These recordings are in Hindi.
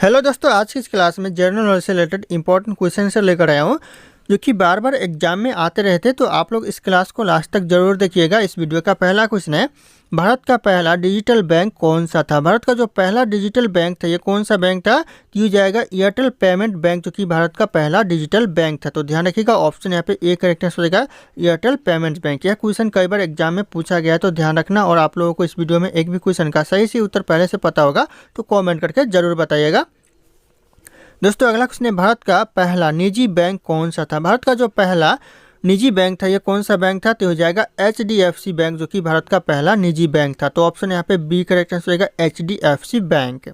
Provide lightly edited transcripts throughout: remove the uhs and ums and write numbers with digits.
हेलो दोस्तों, आज की इस क्लास में जनरल नॉलेज से रिलेटेड इंपॉर्टेंट क्वेश्चन से लेकर आया हूँ जो कि बार बार एग्जाम में आते रहते। तो आप लोग इस क्लास को लास्ट तक जरूर देखिएगा। इस वीडियो का पहला क्वेश्चन है, भारत का पहला डिजिटल बैंक कौन सा था? भारत का जो पहला डिजिटल बैंक था ये कौन सा बैंक था? तो ये जाएगा एयरटेल पेमेंट बैंक, जो कि भारत का पहला डिजिटल बैंक था। तो ध्यान रखिएगा, ऑप्शन यहाँ पे ए करेक्ट आंसर हो जाएगा एयरटेल पेमेंट बैंक। यह क्वेश्चन कई बार एग्जाम में पूछा गया है, तो ध्यान रखना। और आप लोगों को इस वीडियो में एक भी क्वेश्चन का सही से उत्तर पहले से पता होगा तो कॉमेंट करके जरूर बताइएगा। दोस्तों अगला क्वेश्चन है, भारत का पहला निजी बैंक कौन सा था? भारत का जो पहला निजी बैंक था ये कौन सा बैंक था? तो हो जाएगा HDFC बैंक, जो कि भारत का पहला निजी बैंक था। तो ऑप्शन यहाँ पे बी करेक्ट आंसर हो जाएगा HDFC बैंक।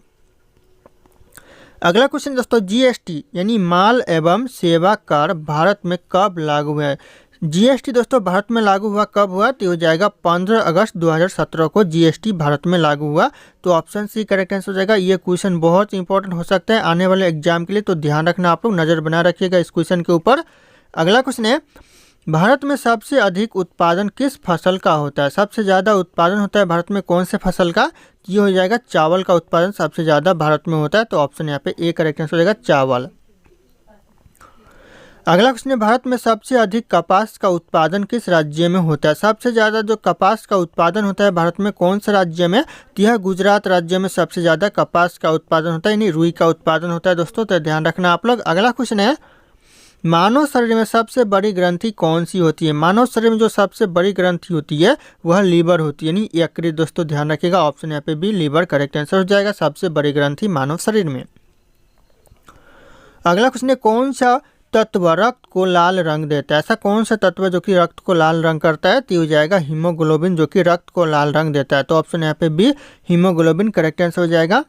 अगला क्वेश्चन दोस्तों, GST यानी माल एवं सेवा कर भारत में कब लागू हुआ है? GST दोस्तों भारत में लागू हुआ कब हुआ? तो हो जाएगा 15 अगस्त 2017 को GST भारत में लागू हुआ। तो ऑप्शन सी करेक्ट आंसर हो जाएगा। ये क्वेश्चन बहुत इंपॉर्टेंट हो सकता है आने वाले एग्जाम के लिए, तो ध्यान रखना, आप लोग नज़र बना रखिएगा इस क्वेश्चन के ऊपर। अगला क्वेश्चन है, भारत में सबसे अधिक उत्पादन किस फसल का होता है? सबसे ज़्यादा उत्पादन होता है भारत में कौन से फसल का? ये हो जाएगा चावल का उत्पादन सबसे ज़्यादा भारत में होता है। तो ऑप्शन यहाँ पे ए करेक्ट आंसर हो जाएगा चावल। अगला क्वेश्चन है, भारत में सबसे अधिक कपास का उत्पादन किस राज्य में होता है? सबसे ज़्यादा जो कपास का उत्पादन होता है भारत में कौन से राज्य में? तो यह गुजरात राज्य में सबसे ज़्यादा कपास का उत्पादन होता है, यानी रुई का उत्पादन होता है दोस्तों। तो ध्यान रखना आप लोग। अगला क्वेश्चन है, मानव शरीर में सबसे बड़ी ग्रंथि कौन सी होती है? मानव शरीर में जो सबसे बड़ी ग्रंथि होती है वह लीवर होती है, यानी यकृत। दोस्तों ध्यान रखिएगा, ऑप्शन यहाँ पे बी लीवर करेक्ट आंसर हो जाएगा। सबसे बड़ी ग्रंथि मानव शरीर में। अगला क्वेश्चन है, कौन सा तत्व रक्त को लाल रंग देता है? ऐसा कौन सा तत्व जो कि रक्त को लाल रंग करता है? तो हो जाएगा हीमोग्लोबिन, जो कि रक्त को लाल रंग देता है। तो ऑप्शन यहाँ पे बी हीमोग्लोबिन करेक्ट आंसर हो जाएगा।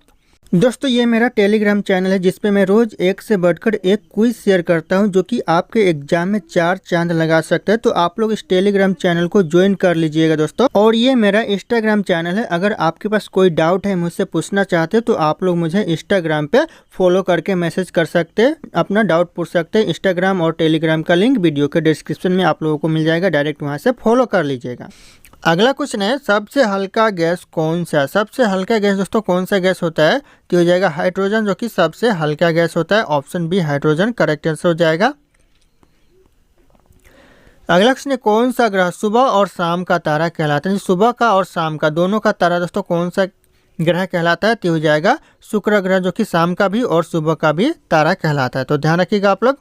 दोस्तों ये मेरा टेलीग्राम चैनल है जिसपे मैं रोज एक से बढ़कर एक क्विज शेयर करता हूं, जो कि आपके एग्जाम में 4 चांद लगा सकता है। तो आप लोग इस टेलीग्राम चैनल को ज्वाइन कर लीजिएगा दोस्तों। और ये मेरा इंस्टाग्राम चैनल है, अगर आपके पास कोई डाउट है मुझसे पूछना चाहते हैं तो आप लोग मुझे इंस्टाग्राम पे फॉलो करके मैसेज कर सकते हैं, अपना डाउट पूछ सकते हैं। इंस्टाग्राम और टेलीग्राम का लिंक वीडियो के डिस्क्रिप्शन में आप लोगों को मिल जाएगा, डायरेक्ट वहाँ से फॉलो कर लीजिएगा। अगला क्वेश्चन है, सबसे हल्का गैस कौन सा है? सबसे हल्का गैस दोस्तों कौन सा गैस होता है? तो हो जाएगा हाइड्रोजन, जो कि सबसे हल्का गैस होता है। Option B hydrogen correct answer हो जाएगा। अगला क्वेश्चन है, कौन सा ग्रह सुबह और शाम का तारा कहलाता है? सुबह का और शाम का दोनों का तारा दोस्तों कौन सा ग्रह कहलाता है? तो हो जाएगा शुक्र ग्रह, जो कि शाम का भी और सुबह का भी तारा कहलाता है। तो ध्यान रखिएगा आप लोग।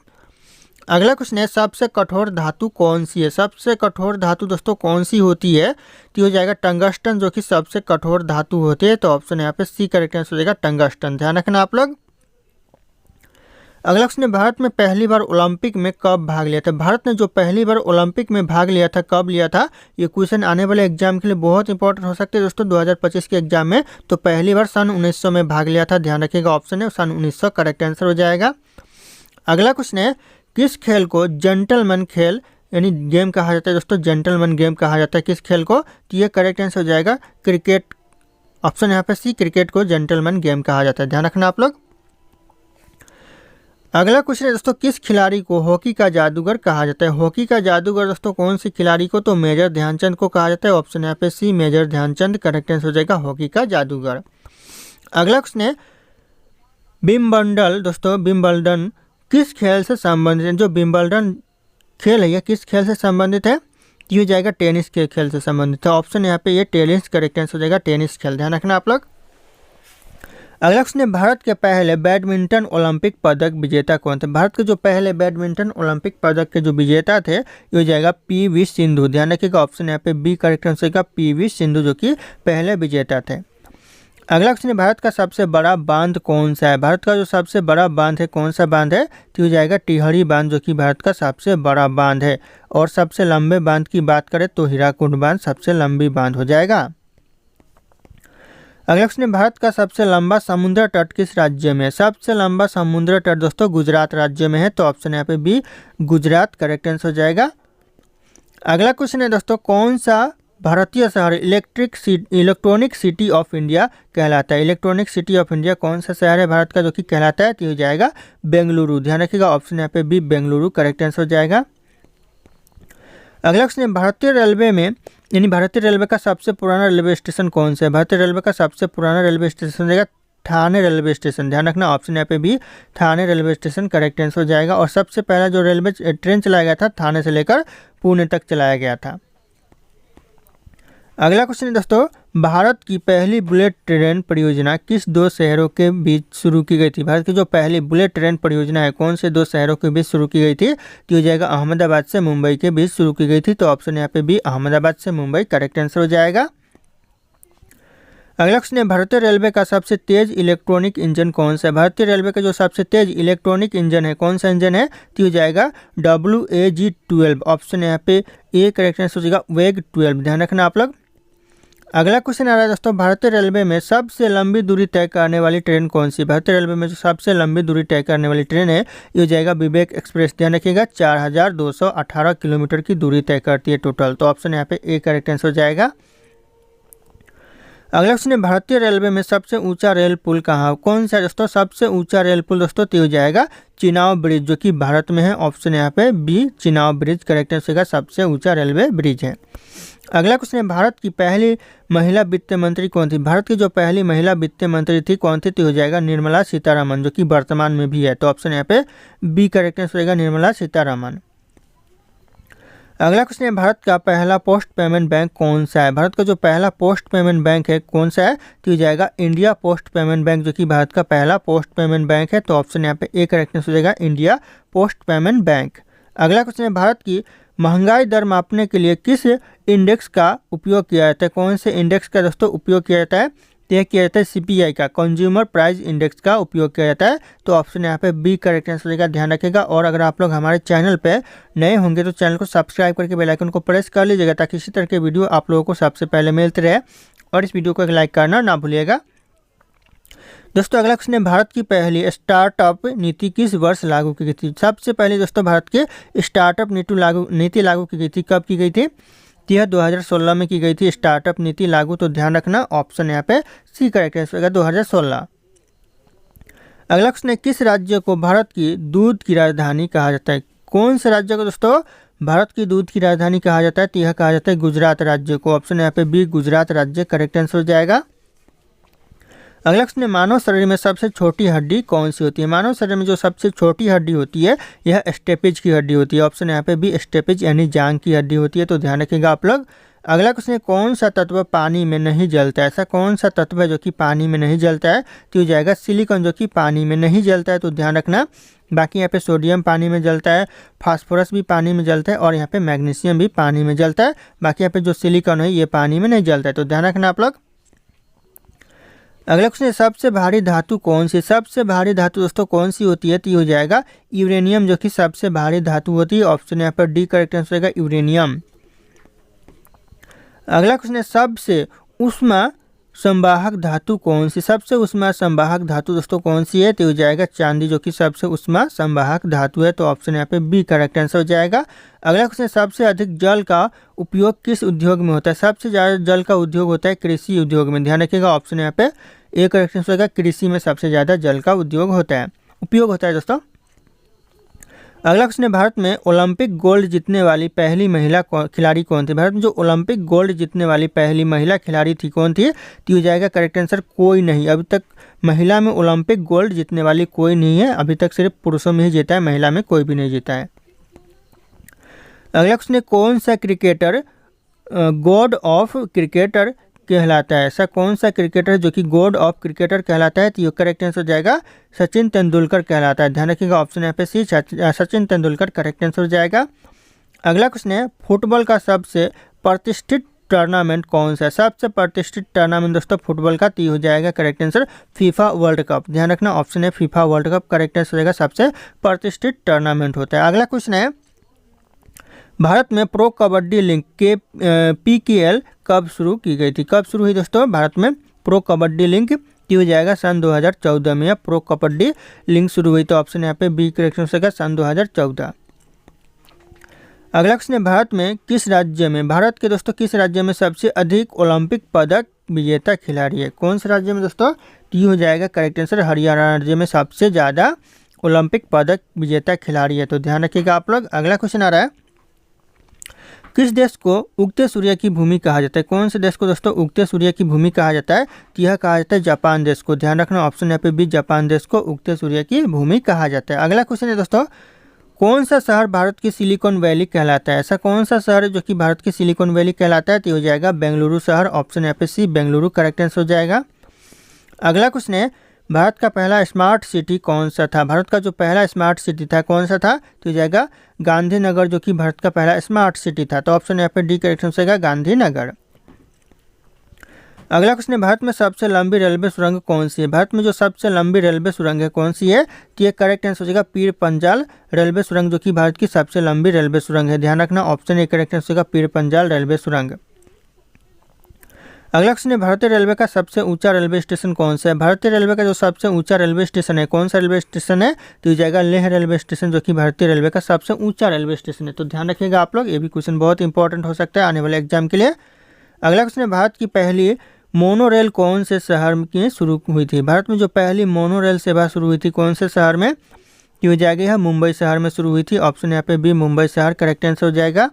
अगला क्वेश्चन है, सबसे कठोर धातु कौन सी है? सबसे कठोर धातु दोस्तों कौन सी होती है? तो हो जाएगा टंगस्टन, जो कि सबसे कठोर धातु होती है। तो ऑप्शन यहाँ पे सी करेक्ट आंसर हो जाएगा टंगस्टन। ध्यान रखना आप लोग। अगला क्वेश्चन है, भारत में पहली बार ओलंपिक में कब भाग लिया था? भारत ने जो पहली बार ओलंपिक में भाग लिया था कब लिया था? ये क्वेश्चन आने वाले एग्जाम के लिए बहुत इंपॉर्टेंट हो सकते हैं दोस्तों 2025 के एग्जाम में। तो पहली बार सन 1900 में भाग लिया था। ध्यान रखिएगा, ऑप्शन है सन 1900 करेक्ट आंसर हो जाएगा। अगला क्वेश्चन है, किस खेल को जेंटलमैन खेल यानी गेम कहा जाता है? दोस्तों जेंटलमैन गेम कहा जाता है किस खेल को? तो ये करेक्ट आंसर हो जाएगा क्रिकेट। ऑप्शन यहाँ पे सी क्रिकेट को जेंटलमैन गेम कहा जाता है। ध्यान रखना आप लोग। अगला क्वेश्चन है दोस्तों, किस खिलाड़ी को हॉकी का जादूगर कहा जाता है? हॉकी का जादूगर दोस्तों कौन सी खिलाड़ी को? तो मेजर ध्यानचंद को कहा जाता है। ऑप्शन यहाँ पे C major Dhyanchand correct answer हो जाएगा हॉकी का जादूगर। अगला क्वेश्चन है, विंबलडन दोस्तों विंबलडन किस खेल से संबंधित है? जो विंबलडन खेल है यह किस खेल से संबंधित है? ये हो जाएगा टेनिस के खेल से संबंधित है। ऑप्शन यहाँ पे ये टेनिस करेक्ट आंसर हो जाएगा टेनिस खेल। ध्यान रखना आप लोग। अगला क्वेश्चन है, भारत के पहले बैडमिंटन ओलंपिक पदक विजेता कौन थे? भारत के जो पहले बैडमिंटन ओलंपिक पदक के जो विजेता थे ये हो जाएगा PV सिंधु। ध्यान रखिएगा, ऑप्शन यहाँ पे बी करेक्ट आंसर होगा PV सिंधु, जो कि पहले विजेता थे। अगला क्वेश्चन है, भारत का सबसे बड़ा बांध कौन सा है? भारत का जो सबसे बड़ा बांध है कौन सा बांध है? तो हो जाएगा टिहरी बांध, जो कि भारत का सबसे बड़ा बांध है। और सबसे लंबे बांध की बात करें तो हीराकुंड बांध सबसे लंबी बांध हो जाएगा। अगला क्वेश्चन है, भारत का सबसे लंबा समुद्र तट किस राज्य में है? सबसे लंबा समुद्र तट दोस्तों गुजरात राज्य में है। तो ऑप्शन यहाँ पे बी गुजरात करेक्ट आंसर हो जाएगा। अगला क्वेश्चन है दोस्तों, कौन सा भारतीय शहर इलेक्ट्रॉनिक सिटी ऑफ इंडिया कहलाता है? इलेक्ट्रॉनिक सिटी ऑफ इंडिया कौन सा शहर है भारत का जो कि कहलाता है? तो हो जाएगा बेंगलुरु। ध्यान रखिएगा, ऑप्शन यहाँ पे बी बेंगलुरु करेक्ट आंसर हो जाएगा। अगला क्वेश्चन है, भारतीय रेलवे में यानी भारतीय रेलवे का सबसे पुराना रेलवे स्टेशन कौन सा है? भारतीय रेलवे का सबसे पुराना रेलवे स्टेशन हो जाएगा ठाणे रेलवे स्टेशन। ध्यान रखना ऑप्शन यहाँ पे B Thane railway station correct answer हो जाएगा। और सबसे पहला जो रेलवे ट्रेन चलाया गया था ठाणे से लेकर पुणे तक चलाया गया था। अगला क्वेश्चन है दोस्तों, भारत की पहली बुलेट ट्रेन परियोजना किस दो शहरों के बीच शुरू की गई थी? भारत की जो पहली बुलेट ट्रेन परियोजना है कौन से दो शहरों के बीच शुरू की गई थी? तो हो जाएगा अहमदाबाद से मुंबई के बीच शुरू की गई थी। तो ऑप्शन यहाँ पे बी अहमदाबाद से मुंबई करेक्ट आंसर हो जाएगा। अगला क्वेश्चन है, भारतीय रेलवे का सबसे तेज इलेक्ट्रॉनिक इंजन कौन सा है? भारतीय रेलवे का जो सबसे तेज इलेक्ट्रॉनिक इंजन है कौन सा इंजन है? तो हो जाएगा WAG-12। ऑप्शन यहाँ पे ए करेक्ट आंसर हो जाएगा वेग 12। ध्यान रखना आप लोग। अगला क्वेश्चन आ रहा है दोस्तों, भारतीय रेलवे में सबसे लंबी दूरी तय करने वाली ट्रेन कौन सी? भारतीय रेलवे में जो सबसे लंबी दूरी तय करने वाली ट्रेन है ये हो जाएगा विवेक एक्सप्रेस। ध्यान रखिएगा 4218 किलोमीटर की दूरी तय करती है टोटल। तो ऑप्शन यहाँ पे ए करेक्ट आंसर हो जाएगा। अगला क्वेश्चन है, भारतीय रेलवे में सबसे ऊंचा रेल पुल कहाँ कौन सा है दोस्तों? सबसे ऊंचा रेल पुल दोस्तों तो हो जाएगा चिनाव ब्रिज जो कि भारत में है। ऑप्शन यहाँ पे B Chenab bridge correct answer का सबसे ऊंचा रेलवे ब्रिज है। अगला क्वेश्चन है, भारत की पहली महिला वित्त मंत्री कौन थी? भारत की जो पहली महिला वित्त मंत्री थी कौन थी? तो हो जाएगा निर्मला सीतारमण जो कि वर्तमान में भी है। तो ऑप्शन यहाँ पे बी करेक्ट आंसर होगा निर्मला सीतारमण। अगला क्वेश्चन है, भारत का पहला पोस्ट पेमेंट बैंक कौन सा है? भारत का जो पहला पोस्ट पेमेंट बैंक है कौन सा है? तो हो जाएगा इंडिया पोस्ट पेमेंट बैंक जो कि भारत का पहला पोस्ट पेमेंट बैंक है। तो ऑप्शन यहाँ पे ए करेक्ट आंसर हो जाएगा इंडिया पोस्ट पेमेंट बैंक। अगला क्वेश्चन है, भारत की महंगाई दर मापने के लिए किस इंडेक्स का उपयोग किया जाता है? कौन से इंडेक्स का दोस्तों उपयोग किया जाता है? तय किया जाता है CPI का कंज्यूमर प्राइस इंडेक्स का उपयोग किया जाता है। तो ऑप्शन यहाँ पे बी करेक्ट आंसर रहेगा। ध्यान रखिएगा। और अगर आप लोग हमारे चैनल पे नए होंगे तो चैनल को सब्सक्राइब करके बेल आइकन को प्रेस कर लीजिएगा ताकि इसी तरह के वीडियो आप लोगों को सबसे पहले मिलते रहे। और इस वीडियो को एक लाइक करना ना भूलिएगा। दोस्तों अगला क्वेश्चन है, भारत की पहली स्टार्टअप नीति किस वर्ष लागू की गई थी? सबसे पहले दोस्तों भारत की स्टार्टअप नीति लागू की गई थी। कब की गई थी? यह 2016 में की गई थी स्टार्टअप नीति लागू। तो ध्यान रखना ऑप्शन यहाँ पे सी करेक्ट आंसर होगा 2016। अगला क्वेश्चन है, किस राज्य को भारत की दूध की राजधानी कहा जाता है? कौन से राज्य को दोस्तों भारत की दूध की राजधानी कहा जाता है? तो यह कहा जाता है गुजरात राज्य को। ऑप्शन यहाँ पे बी गुजरात राज्य करेक्ट आंसर हो जाएगा। अगला क्वेश्चन है, मानव शरीर में सबसे छोटी हड्डी कौन सी होती है? मानव शरीर में जो सबसे छोटी हड्डी होती है यह स्टेपेज की हड्डी होती है। ऑप्शन यहाँ पे भी स्टेपेज यानी जांघ की हड्डी होती है। तो ध्यान रखिएगा आप लोग। अगला क्वेश्चन है, कौन सा तत्व पानी में नहीं जलता है? ऐसा कौन सा तत्व है जो कि पानी में नहीं जलता है? तो हो जाएगा सिलिकॉन जो कि पानी में नहीं जलता है। तो ध्यान रखना। बाकी यहाँ पे सोडियम पानी में जलता है, फास्फोरस भी पानी में जलता है और यहाँ पे मैग्नीशियम भी पानी में जलता है। बाकी यहाँ पे जो सिलिकॉन है ये पानी में नहीं जलता है। तो ध्यान रखना आप लोग। अगला क्वेश्चन है, सबसे भारी धातु कौन सी? सबसे भारी धातु दोस्तों कौन सी होती है? तो हो जाएगा यूरेनियम जो कि सबसे भारी धातु होती है। ऑप्शन यहाँ पर डी करेक्ट आंसर रहेगा यूरेनियम। अगला क्वेश्चन है, सबसे ऊष्मा संवाहक धातु कौन सी? सबसे ऊष्मा संवाहक धातु दोस्तों कौन सी है? तो हो जाएगा चांदी जो कि सबसे ऊष्मा संवाहक धातु है। तो ऑप्शन यहाँ पे बी करेक्ट आंसर हो जाएगा। अगला क्वेश्चन, सबसे अधिक जल का उपयोग किस उद्योग में होता है? सबसे ज़्यादा जल का उद्योग होता है कृषि उद्योग में। ध्यान रखिएगा ऑप्शन यहाँ पे ए करेक्ट आंसर होगा कृषि में सबसे ज़्यादा जल का उपयोग होता है दोस्तों। अगला क्वेश्चन है, भारत में ओलंपिक गोल्ड जीतने वाली पहली महिला खिलाड़ी कौन थी? भारत में जो ओलंपिक गोल्ड जीतने वाली पहली महिला खिलाड़ी थी कौन थी? तो हो जाएगा करेक्ट आंसर कोई नहीं। अभी तक महिला में ओलंपिक गोल्ड जीतने वाली कोई नहीं है। अभी तक सिर्फ पुरुषों में ही जीता है, महिला में कोई भी नहीं जीता है। अगला क्वेश्चन है, कौन सा क्रिकेटर गॉड ऑफ क्रिकेटर कहलाता है? ऐसा कौन सा क्रिकेटर जो कि गॉड ऑफ क्रिकेटर कहलाता है? तो ये करेक्ट आंसर हो जाएगा सचिन तेंदुलकर कहलाता है। ध्यान रखिएगा ऑप्शन यहाँ पे सी सचिन तेंदुलकर करेक्ट आंसर हो जाएगा। अगला क्वेश्चन है, फुटबॉल का सबसे प्रतिष्ठित टूर्नामेंट कौन सा है? सबसे प्रतिष्ठित टूर्नामेंट दोस्तों फुटबॉल का हो जाएगा correct answer FIFA world cup. ध्यान रखना ऑप्शन है FIFA world cup correct answer रहेगा सबसे प्रतिष्ठित टूर्नामेंट होता है। अगला क्वेश्चन है, भारत में प्रो कबड्डी लीग के PKL कब शुरू की गई थी? कब शुरू हुई दोस्तों भारत में प्रो कबड्डी लीग? हो जाएगा सन 2014 में प्रो कबड्डी लीग शुरू हुई। तो ऑप्शन यहाँ पे बी करेक्शन होगा सन 2014। अगला क्वेश्चन है, भारत में किस राज्य में भारत के दोस्तों किस राज्य में सबसे अधिक ओलंपिक पदक विजेता खिलाड़ी है? कौन से राज्य में दोस्तों? ये हो जाएगा करेक्ट आंसर हरियाणा राज्य में सबसे ज़्यादा ओलंपिक पदक विजेता खिलाड़ी है। तो ध्यान रखिएगा आप लोग। अगला क्वेश्चन आ रहा है, किस देश को उगते सूर्य की भूमि कहा जाता है? कौन से देश को दोस्तों उगते सूर्य की भूमि कहा जाता है? तो यह कहा जाता है जापान देश को। ध्यान रखना, ऑप्शन यहाँ पे बी, जापान देश को उगते सूर्य की भूमि कहा जाता है। अगला क्वेश्चन है दोस्तों, कौन सा शहर भारत की सिलिकॉन वैली कहलाता है? ऐसा कौन सा शहर है जो कि भारत की सिलिकॉन वैली कहलाता है? तो हो जाएगा बेंगलुरु शहर। ऑप्शन यहाँ पे सी, बेंगलुरु करेक्ट आंसर हो जाएगा। अगला क्वेश्चन है, भारत का पहला स्मार्ट सिटी कौन सा था? भारत का जो पहला स्मार्ट सिटी था कौन सा था? तो हो जाएगा गांधीनगर, जो कि भारत का पहला स्मार्ट सिटी था। तो ऑप्शन यहाँ पे डी करेक्ट आंसर हो जाएगा, गांधीनगर। अगला क्वेश्चन है, भारत में सबसे लंबी रेलवे सुरंग कौन सी है? भारत में जो सबसे लंबी रेलवे सुरंग है कौन सी है? तो ये करेक्ट आंसर हो जाएगा पीर पंजाल रेलवे सुरंग, जो कि भारत की सबसे लंबी रेलवे सुरंग है। ध्यान रखना, ऑप्शन ए करेक्ट आंसर होगा पीर पंजाल रेलवे सुरंग। अगला क्वेश्चन है, भारतीय रेलवे का सबसे ऊंचा रेलवे स्टेशन कौन सा है? भारतीय रेलवे का जो सबसे ऊंचा रेलवे स्टेशन है कौन सा रेलवे स्टेशन है? तो हो जाएगा लेह रेलवे स्टेशन, जो कि भारतीय रेलवे का सबसे ऊंचा रेलवे स्टेशन है। तो ध्यान रखिएगा आप लोग, ये भी क्वेश्चन बहुत इंपॉर्टेंट हो सकता है आने वाले एग्जाम के लिए। अगला क्वेश्चन है, भारत की पहली मोनोरेल कौन से शहर में शुरू हुई थी? भारत में जो पहली मोनोरेल सेवा शुरू हुई थी कौन से शहर में? तो हो जाएगी है मुंबई शहर में शुरू हुई थी। ऑप्शन यहाँ पे बी, मुंबई शहर करेक्ट आंसर हो जाएगा।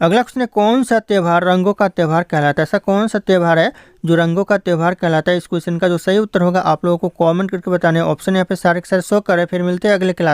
अगला क्वेश्चन है, कौन सा त्यौहार रंगों का त्यौहार कहलाता है? ऐसा कौन सा त्यौहार है जो रंगों का त्यौहार कहलाता है? इस क्वेश्चन का जो सही उत्तर होगा आप लोगों को कमेंट करके बताने। ऑप्शन यहाँ पे सारे के सारे शो करें। फिर मिलते हैं अगले क्लास।